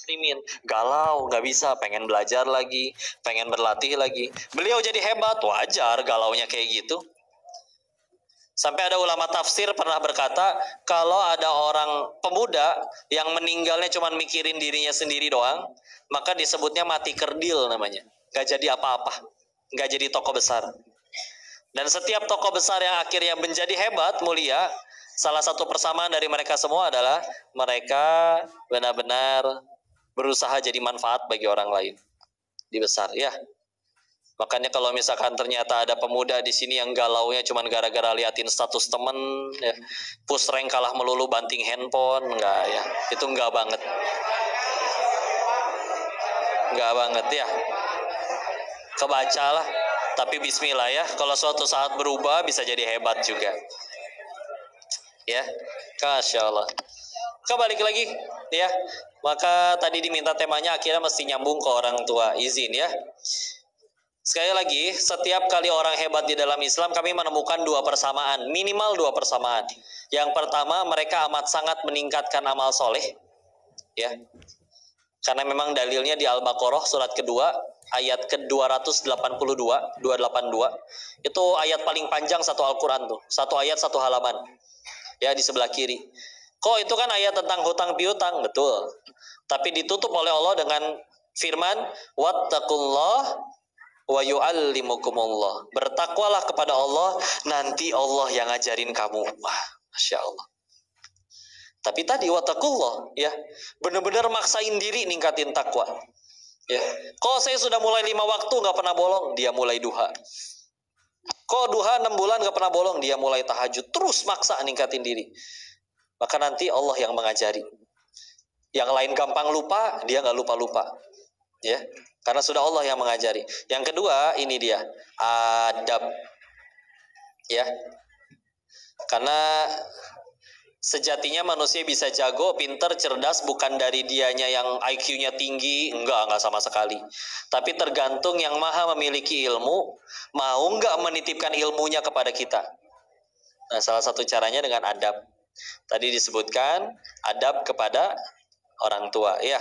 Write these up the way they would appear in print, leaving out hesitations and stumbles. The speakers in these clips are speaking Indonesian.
muslimin. Galau, nggak bisa, pengen belajar lagi, pengen berlatih lagi. Beliau jadi hebat, wajar galaunya kayak gitu. Sampai ada ulama tafsir pernah berkata, kalau ada orang pemuda yang meninggalnya cuma mikirin dirinya sendiri doang, maka disebutnya mati kerdil namanya. Nggak jadi apa-apa, nggak jadi tokoh besar. Dan setiap tokoh besar yang akhirnya menjadi hebat, mulia, salah satu persamaan dari mereka semua adalah mereka benar-benar berusaha jadi manfaat bagi orang lain. Di besar, ya. Makanya kalau misalkan ternyata ada pemuda di sini yang galaunya cuma gara-gara liatin status temen, ya, push rank kalah melulu banting handphone, enggak ya, itu enggak banget. Enggak banget ya. Kebacalah. Tapi bismillah ya, kalau suatu saat berubah bisa jadi hebat juga. Ya, Masya Allah. Balik lagi ya. Maka tadi diminta temanya akhirnya mesti nyambung ke orang tua. Izin ya. Sekali lagi, setiap kali orang hebat di dalam Islam kami menemukan dua persamaan, minimal dua persamaan. Yang pertama, mereka amat sangat meningkatkan amal soleh. Ya. Karena memang dalilnya di Al-Baqarah surat kedua ayat ke-282, 282. Itu ayat paling panjang satu Al-Quran tuh. Satu ayat satu halaman. Ya, di sebelah kiri. Kok itu kan ayat tentang hutang piutang, betul. Tapi ditutup oleh Allah dengan firman, wattaqullah wa yu'allimukumullah. Bertakwalah kepada Allah, nanti Allah yang ngajarin kamu. Wah, Masya Allah. Tapi tadi wattaqullah, ya, benar-benar maksain diri ningkatin takwa. Ya, kok saya sudah mulai 5 waktu nggak pernah bolong, dia mulai duha. Kok duha 6 bulan nggak pernah bolong, dia mulai tahajud. Terus maksa ningkatin diri. Maka nanti Allah yang mengajari. Yang lain gampang lupa, dia nggak lupa-lupa. Ya, karena sudah Allah yang mengajari. Yang kedua, ini dia adab. Ya, karena sejatinya manusia bisa jago, pinter, cerdas bukan dari dianya yang IQ-nya tinggi, enggak sama sekali. Tapi tergantung yang maha memiliki ilmu, mau enggak menitipkan ilmunya kepada kita. Nah, salah satu caranya dengan adab. Tadi disebutkan adab kepada orang tua. Ya,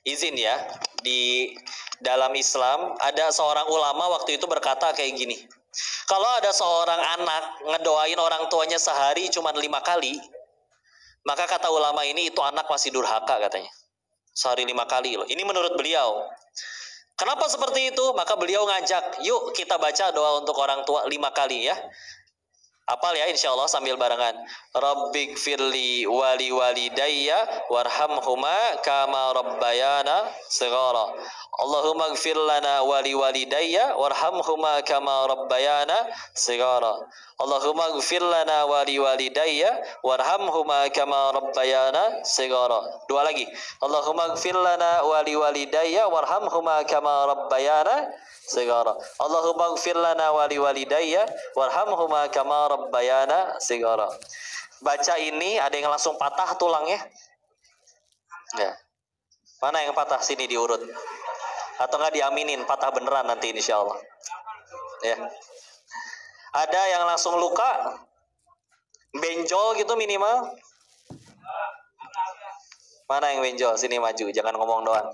izin ya, di dalam Islam ada seorang ulama waktu itu berkata kayak gini. Kalau ada seorang anak ngedoain orang tuanya sehari cuma 5 kali, maka kata ulama ini itu anak masih durhaka katanya. Sehari 5 kali loh. Ini menurut beliau. Kenapa seperti itu? Maka beliau ngajak, yuk kita baca doa untuk orang tua 5 kali ya. Apal ya insya Allah sambil barengan. Rabbik firli wali walidayya warhamhuma kama rabbayana shighara. Allahumma gfir lana wali walidayya warhamhuma kama rabbayana shighara. Allahumma gfir lana wali walidayya warhamhuma kama rabbayana shighara. Dua lagi. Allahumma gfir lana wali walidayya warhamhuma kama rabbayana shighara. Allahumma gfir lana wali walidayya warhamhuma kama rabbayana shighara. Baca ini ada yang langsung patah tulangnya? Ya. Mana yang patah, sini diurut. Atau enggak diaminin patah beneran nanti insyaallah. Ya. Ada yang langsung luka, benjol gitu minimal. Mana yang benjol? Sini maju, jangan ngomong doang.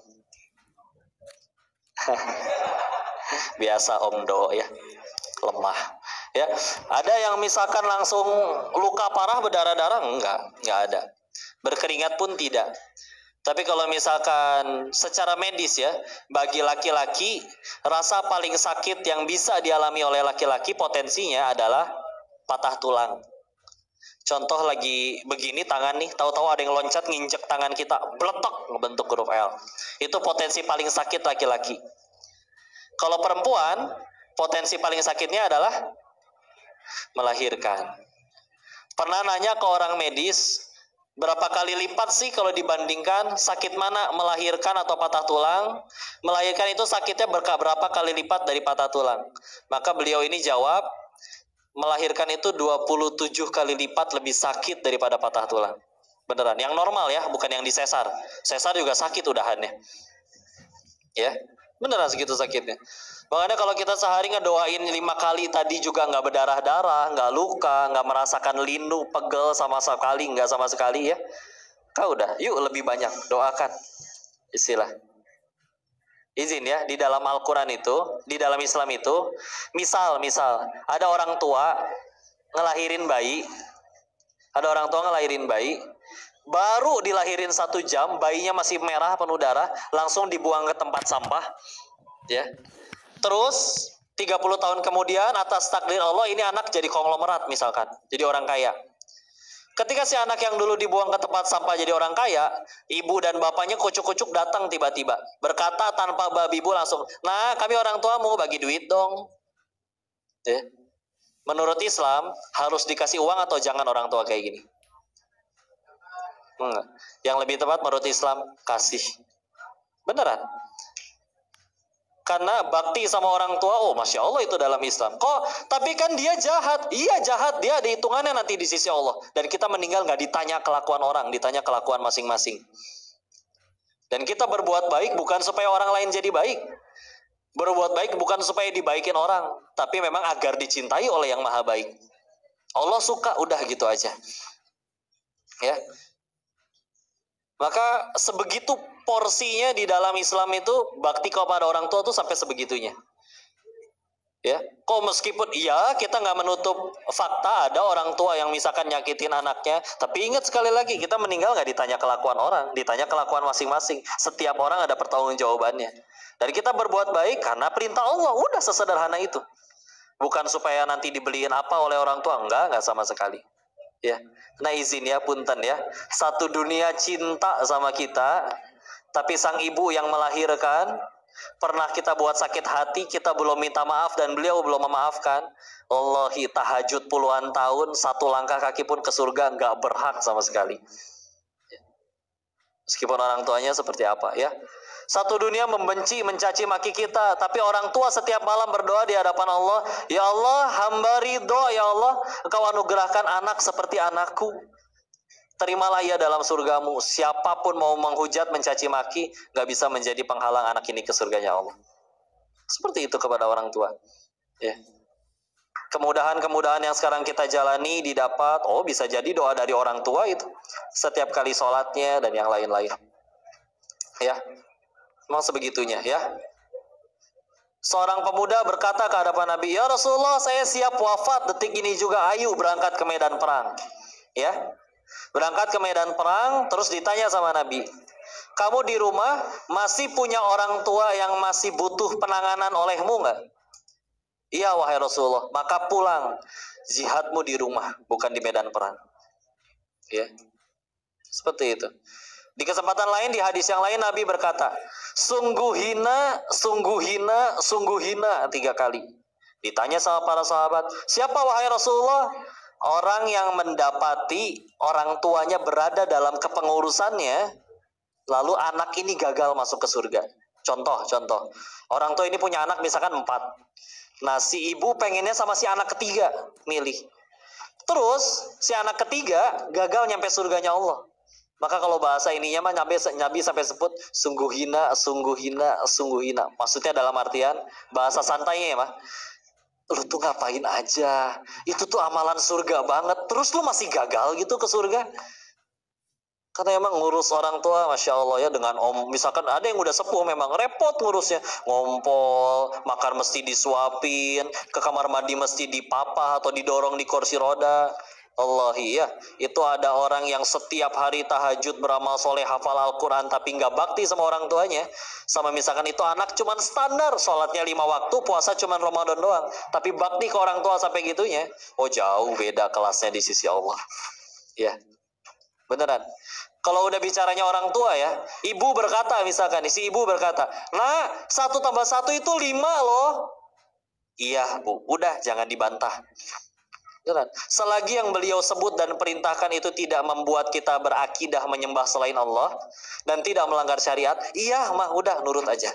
Biasa Om Do ya, lemah. Ya, ada yang misalkan langsung luka parah berdarah-darah? Enggak ada. Berkeringat pun tidak. Tapi kalau misalkan secara medis ya, bagi laki-laki rasa paling sakit yang bisa dialami oleh laki-laki potensinya adalah patah tulang. Contoh lagi begini tangan nih, tahu-tahu ada yang loncat nginjek tangan kita, bletok ngebentuk huruf L. Itu potensi paling sakit laki-laki. Kalau perempuan, potensi paling sakitnya adalah melahirkan. Pernah nanya ke orang medis, berapa kali lipat sih kalau dibandingkan sakit mana melahirkan atau patah tulang? Melahirkan itu sakitnya berapa kali lipat dari patah tulang? Maka beliau ini jawab, melahirkan itu 27 kali lipat lebih sakit daripada patah tulang. Beneran, yang normal ya, bukan yang disesar. Sesar juga sakit udahannya. Ya, beneran segitu sakitnya. Makanya kalau kita sehari ngedoain 5 kali tadi juga nggak berdarah-darah, nggak luka, nggak merasakan linu, pegel sama sekali, nggak sama sekali ya. Kau udah, yuk lebih banyak doakan. istilah. Izin ya, di dalam Al-Quran itu, di dalam Islam itu, misal ada orang tua ngelahirin bayi, baru dilahirin 1 jam, bayinya masih merah penuh darah, langsung dibuang ke tempat sampah, ya. Terus 30 tahun kemudian atas takdir Allah ini anak jadi konglomerat misalkan, jadi orang kaya. Ketika si anak yang dulu dibuang ke tempat sampah jadi orang kaya, ibu dan bapaknya kucuk-kucuk datang tiba-tiba, berkata tanpa babi bu langsung, nah kami orang tua mau bagi duit dong. Ya. Menurut Islam harus dikasih uang atau jangan orang tua kayak gini? Enggak. Yang lebih tepat menurut Islam kasih. Beneran. Karena bakti sama orang tua, oh Masya Allah itu dalam Islam. Kok, tapi kan dia jahat. Iya jahat, dia ada hitungannya nanti di sisi Allah. Dan kita meninggal gak ditanya kelakuan orang, ditanya kelakuan masing-masing. Dan kita berbuat baik bukan supaya orang lain jadi baik. Berbuat baik bukan supaya dibaikin orang, tapi memang agar dicintai oleh yang maha baik. Allah suka, udah gitu aja. Ya. Maka sebegitu porsinya di dalam Islam itu bakti kepada orang tua tuh sampai sebegitunya. Ya, kok meskipun iya kita nggak menutup fakta ada orang tua yang misalkan nyakitin anaknya, tapi ingat sekali lagi kita meninggal nggak ditanya kelakuan orang, ditanya kelakuan masing-masing. Setiap orang ada pertanggungjawabannya. Dan kita berbuat baik karena perintah Allah, udah sesederhana itu. Bukan supaya nanti dibeliin apa oleh orang tua, enggak sama sekali. Ya, nah izin ya, punten ya. Satu dunia cinta sama kita, tapi sang ibu yang melahirkan pernah kita buat sakit hati, kita belum minta maaf dan beliau belum memaafkan. Wallahi tahajud puluhan tahun, 1 langkah kaki pun ke surga nggak berhak sama sekali. Meskipun orang tuanya seperti apa ya. Satu dunia membenci, mencaci maki kita, tapi orang tua setiap malam berdoa di hadapan Allah, ya Allah, hamba ridho, ya Allah, Engkau anugerahkan anak seperti anakku. Terimalah ia dalam surgamu. Siapapun mau menghujat, mencaci maki, gak bisa menjadi penghalang anak ini ke surganya Allah. Seperti itu kepada orang tua. Ya. Kemudahan-kemudahan yang sekarang kita jalani didapat, oh bisa jadi doa dari orang tua itu. Setiap kali sholatnya dan yang lain-lain. Ya. Memang sebegitunya ya. Seorang pemuda berkata ke hadapan Nabi, ya Rasulullah, saya siap wafat detik ini juga, ayo berangkat ke medan perang. Ya, berangkat ke medan perang, terus ditanya sama Nabi, kamu di rumah masih punya orang tua yang masih butuh penanganan olehmu nggak? Iya wahai Rasulullah, maka pulang, jihadmu di rumah, bukan di medan perang. Ya, seperti itu. Di kesempatan lain, di hadis yang lain Nabi berkata, sungguh hina, 3 kali. Ditanya sama para sahabat, siapa wahai Rasulullah? Orang yang mendapati orang tuanya berada dalam kepengurusannya, lalu anak ini gagal masuk ke surga. Contoh, orang tua ini punya anak misalkan 4. Nah si ibu pengennya sama si anak ketiga, milih. Terus si anak ketiga gagal nyampe surganya Allah. Maka kalau bahasa ininya mah Nabi sampai sebut sungguh hina. Maksudnya dalam artian bahasa santainya ya mah. Lu tuh ngapain aja? Itu tuh amalan surga banget. Terus lu masih gagal gitu ke surga? Karena emang ngurus orang tua, Masya Allah ya, dengan misalkan ada yang udah sepuh memang repot ngurusnya. Ngompol, makan mesti disuapin, ke kamar mandi mesti dipapah atau didorong di kursi roda. Wallahi ya, itu ada orang yang setiap hari tahajud, beramal soleh, hafal Al-Quran, tapi nggak bakti sama orang tuanya. Sama misalkan itu anak cuman standar, sholatnya 5 waktu, puasa cuman Ramadan doang, tapi bakti ke orang tua sampai gitunya. Oh jauh beda kelasnya di sisi Allah. Ya, beneran. Kalau udah bicaranya orang tua ya, ibu berkata misalkan, si ibu berkata, nah 1 tambah 1 itu 5 loh. Iya bu, udah jangan dibantah. Selagi yang beliau sebut dan perintahkan itu tidak membuat kita berakidah menyembah selain Allah dan tidak melanggar syariat, iya mah udah nurut aja.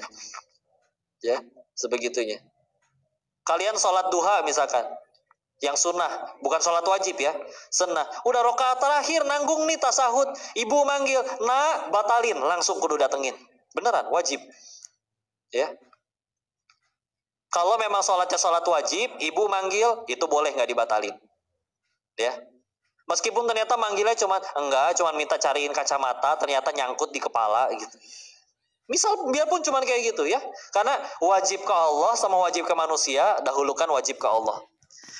Ya, sebegitunya. Kalian sholat duha misalkan, yang sunnah, bukan sholat wajib ya, sunnah. Udah rakaat terakhir nanggung nih tasahud, ibu manggil, nah batalin, langsung kudu datengin. Beneran, wajib. Ya. Kalau memang sholatnya sholat wajib, ibu manggil, itu boleh nggak dibatalin. Ya. Meskipun ternyata manggilnya cuma minta cariin kacamata, ternyata nyangkut di kepala gitu. Misal biarpun cuman kayak gitu ya. Karena wajib ke Allah sama wajib ke manusia, dahulukan wajib ke Allah.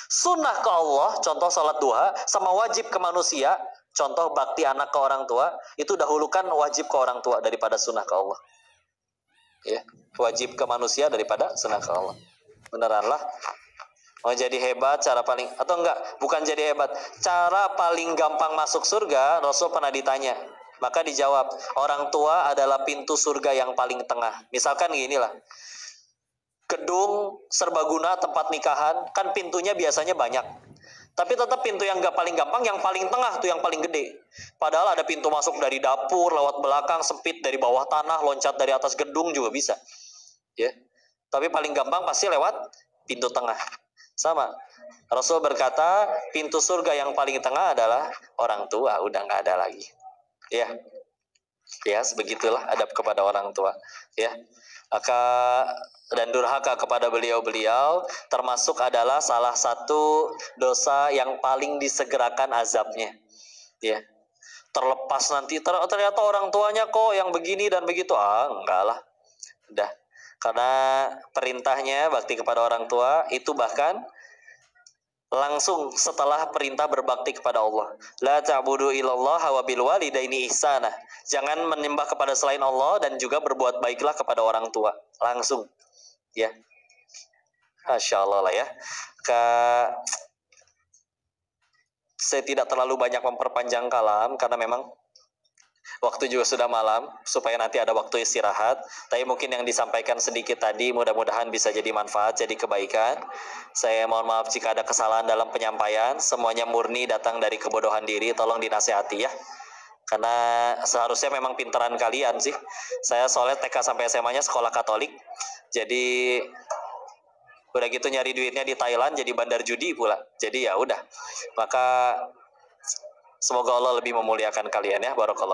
Sunnah ke Allah, contoh salat duha, sama wajib ke manusia, contoh bakti anak ke orang tua, itu dahulukan wajib ke orang tua daripada sunnah ke Allah. Ya, wajib ke manusia daripada sunnah ke Allah. Beneran lah. Mau jadi hebat, cara paling, atau enggak, bukan jadi hebat, cara paling gampang masuk surga, Rasul pernah ditanya. Maka dijawab, orang tua adalah pintu surga yang paling tengah. Misalkan gini lah, gedung serbaguna tempat nikahan, kan pintunya biasanya banyak. Tapi tetap pintu yang gak paling gampang, yang paling tengah tuh yang paling gede. Padahal ada pintu masuk dari dapur, lewat belakang, sempit dari bawah tanah, loncat dari atas gedung juga bisa. Ya. Tapi paling gampang pasti lewat pintu tengah. Sama. Rasul berkata, pintu surga yang paling tengah adalah orang tua, udah gak ada lagi. Ya. Ya, sebegitulah adab kepada orang tua. Ya. Maka dan durhaka kepada beliau-beliau termasuk adalah salah satu dosa yang paling disegerakan azabnya. Ya. Terlepas nanti ternyata orang tuanya kok yang begini dan begitu. Enggak lah. Udah. Karena perintahnya bakti kepada orang tua itu bahkan langsung setelah perintah berbakti kepada Allah. La ta'budu illallah wa bil walidaini ihsana. Jangan menyembah kepada selain Allah dan juga berbuat baiklah kepada orang tua. Langsung. Ya. Masya Allah lah ya. Saya tidak terlalu banyak memperpanjang kalam karena memang waktu juga sudah malam, supaya nanti ada waktu istirahat. Tapi mungkin yang disampaikan sedikit tadi mudah-mudahan bisa jadi manfaat, jadi kebaikan. Saya mohon maaf jika ada kesalahan dalam penyampaian. Semuanya murni datang dari kebodohan diri. Tolong dinasihati ya. Karena seharusnya memang pinteran kalian sih. Saya soalnya TK sampai SMA-nya sekolah Katolik. Jadi udah gitu nyari duitnya di Thailand jadi bandar judi pula. Jadi ya udah. Maka semoga Allah lebih memuliakan kalian ya. Barakallah.